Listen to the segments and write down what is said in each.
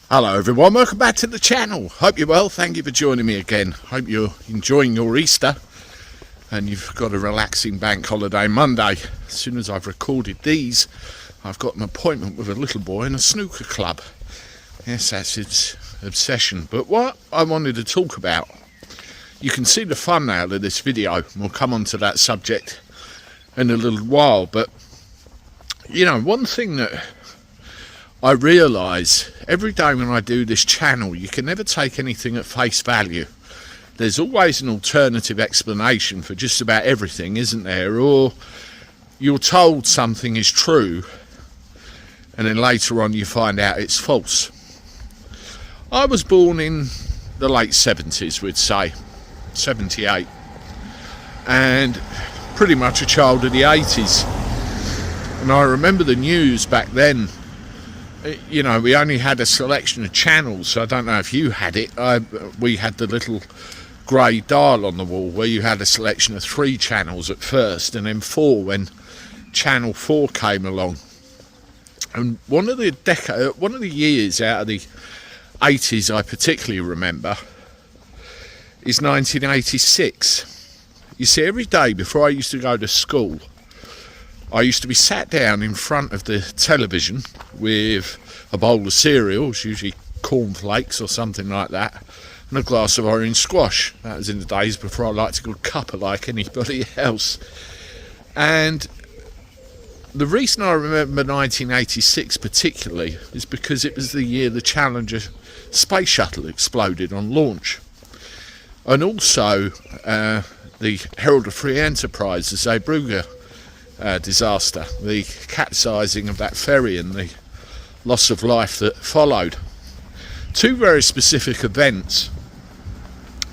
Hello everyone, welcome back to the channel. Hope you're well, thank you for joining me again. Hope you're enjoying your Easter and you've got a relaxing bank holiday Monday. As soon as I've recorded these, I've got an appointment with a little boy in a snooker club. Yes, that's its obsession. But what I wanted to talk about, you can see the thumbnail of this video, and we'll come on to that subject in a little while. But, you know, one thing that I realise every day when I do this channel, you can never take anything at face value. There's always an alternative explanation for just about everything, isn't there? Or you're told something is true and then later on you find out it's false. I was born in the late 70s, we'd say, 78, and pretty much a child of the 80s. And I remember the news back then. You know, we only had a selection of channels, so I don't know if you had it. We had the little grey dial on the wall where you had a selection of 3 channels at first and then 4 when channel 4 came along. And one of the years out of the 80s I particularly remember is 1986. You see, every day before I used to go to school, I used to be sat down in front of the television with a bowl of cereals, usually cornflakes or something like that, and a glass of orange squash. That was in the days before I liked a good cuppa like anybody else. And the reason I remember 1986 particularly is because it was the year the Challenger space shuttle exploded on launch. And also the Herald of Free Enterprise, the Zeebrugge disaster, the capsizing of that ferry and the loss of life that followed. 2 very specific events,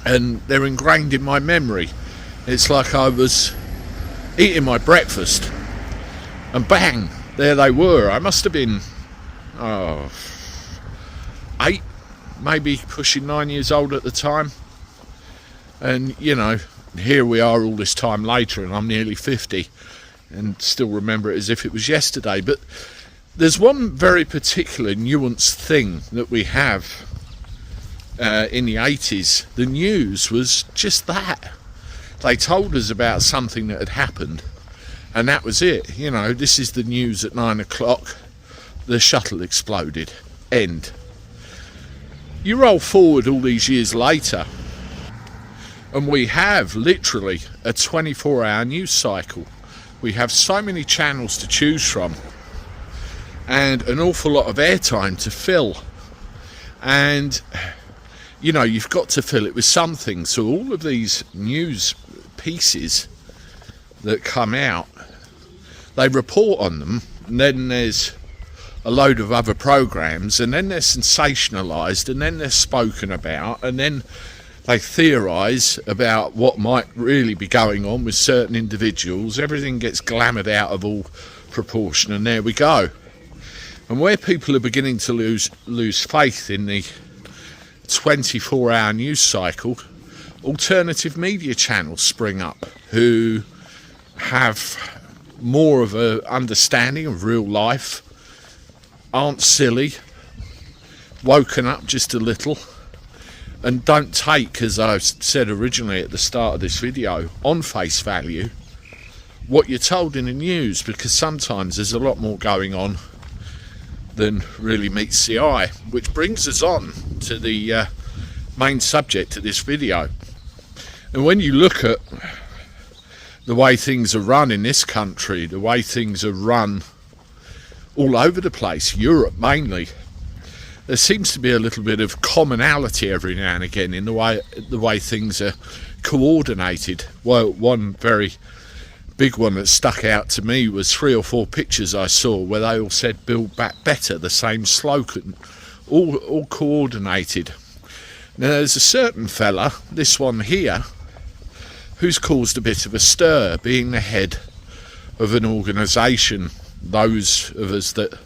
and they're ingrained in my memory. It's like I was eating my breakfast and bang, there they were. I must have been 8, maybe pushing 9 years old at the time. And you know, here we are all this time later and I'm nearly 50 and still remember it as if it was yesterday. But there's one very particular nuanced thing that we have in the 80s. The news was just that. They told us about something that had happened and that was it. You know, this is the news at 9 o'clock, the shuttle exploded, end. You roll forward all these years later and we have literally a 24-hour news cycle. We have so many channels to choose from and an awful lot of airtime to fill. And, you know, you've got to fill it with something. So all of these news pieces that come out, they report on them, and then there's a load of other programs, and then they're sensationalised, and then they're spoken about, and then they theorise about what might really be going on with certain individuals. Everything gets glamoured out of all proportion, and there we go. And where people are beginning to lose faith in the 24-hour news cycle, alternative media channels spring up who have more of an understanding of real life, aren't silly, woken up just a little, and don't take, as I said originally at the start of this video, on face value what you're told in the news, because sometimes there's a lot more going on than really meets the eye. Which brings us on to the main subject of this video. And when you look at the way things are run in this country, the way things are run all over the place, Europe mainly, there seems to be a little bit of commonality every now and again in the way things are coordinated. Well, one very big one that stuck out to me was 3 or 4 pictures I saw where they all said "Build Back Better," the same slogan, all coordinated. Now there's a certain fella, this one here, who's caused a bit of a stir, being the head of an organisation those of us that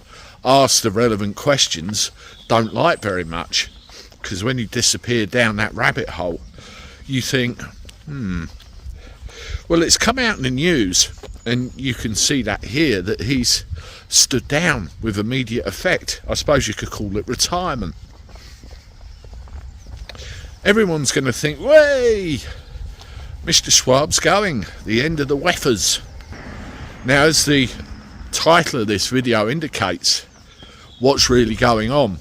ask the relevant questions don't like very much, because when you disappear down that rabbit hole you think, well, it's come out in the news and you can see that here, that he's stood down with immediate effect. I suppose you could call it retirement. everyone's going to think, way, Mr. Schwab's going, the end of the weffers. Now, as the title of this video indicates, what's really going on,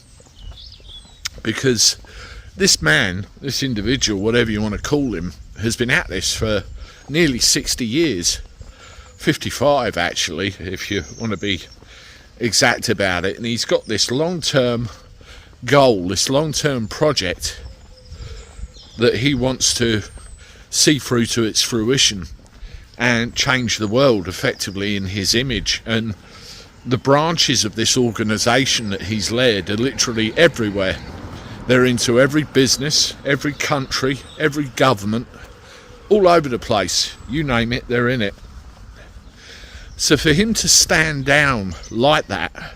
because this man, this individual, whatever you want to call him, has been at this for nearly 60 years, 55 actually, if you want to be exact about it, and he's got this long-term goal, this long-term project that he wants to see through to its fruition and change the world effectively in his image. And the branches of this organisation that he's led are literally everywhere. They're into every business, every country, every government, all over the place. You name it, they're in it. So for him to stand down like that,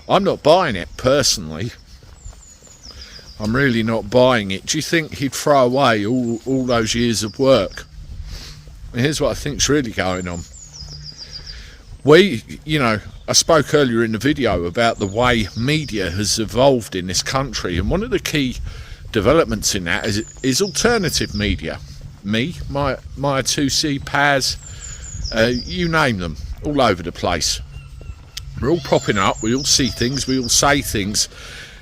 I'm not buying it personally. I'm really not buying it. Do you think he'd throw away all those years of work? And here's what I think's really going on. I spoke earlier in the video about the way media has evolved in this country, and one of the key developments in that is alternative media. Me, my 2C, Paz, you name them, all over the place. We're all popping up, we all see things, we all say things,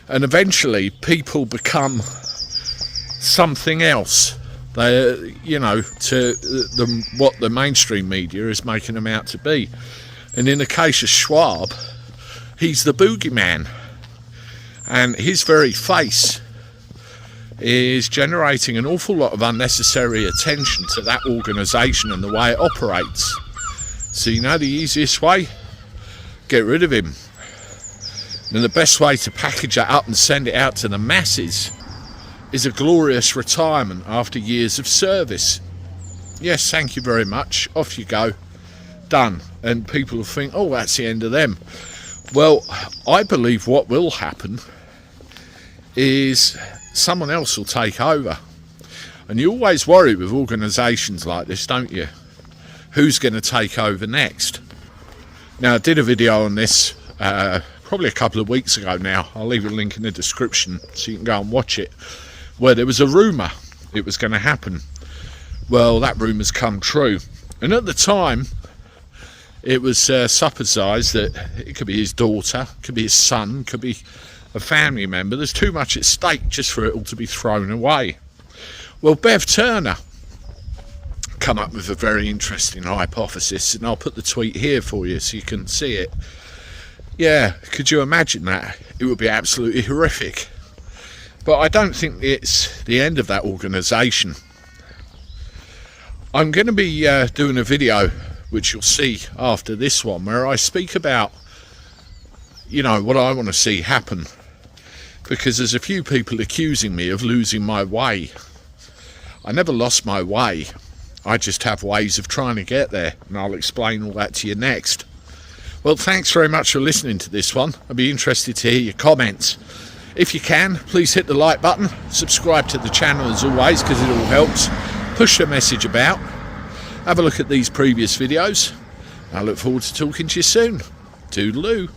and eventually people become something else. They, to what the mainstream media is making them out to be. And in the case of Schwab, he's the boogeyman, and his very face is generating an awful lot of unnecessary attention to that organisation and the way it operates. So you know the easiest way? Get rid of him. And the best way to package it up and send it out to the masses is a glorious retirement after years of service. Yes, thank you very much, off you go, done. And people will think, oh, that's the end of them. Well, I believe what will happen is someone else will take over. And you always worry with organisations like this, don't you? Who's going to take over next? Now, I did a video on this probably a couple of weeks ago now. I'll leave a link in the description so you can go and watch it, where there was a rumour it was going to happen. Well, that rumour's come true. And at the time, it was supposed that it could be his daughter, could be his son, could be a family member. There's too much at stake just for it all to be thrown away. Well, Bev Turner come up with a very interesting hypothesis, and I'll put the tweet here for you so you can see it. Yeah, could you imagine that? It would be absolutely horrific. But I don't think it's the end of that organisation. I'm going to be doing a video, which you'll see after this one, where I speak about, what I want to see happen. Because there's a few people accusing me of losing my way. I never lost my way. I just have ways of trying to get there, and I'll explain all that to you next. Well, thanks very much for listening to this one. I'd be interested to hear your comments. If you can, please hit the like button, subscribe to the channel as always, because it all helps. Push the message about. Have a look at these previous videos. I look forward to talking to you soon. Toodaloo.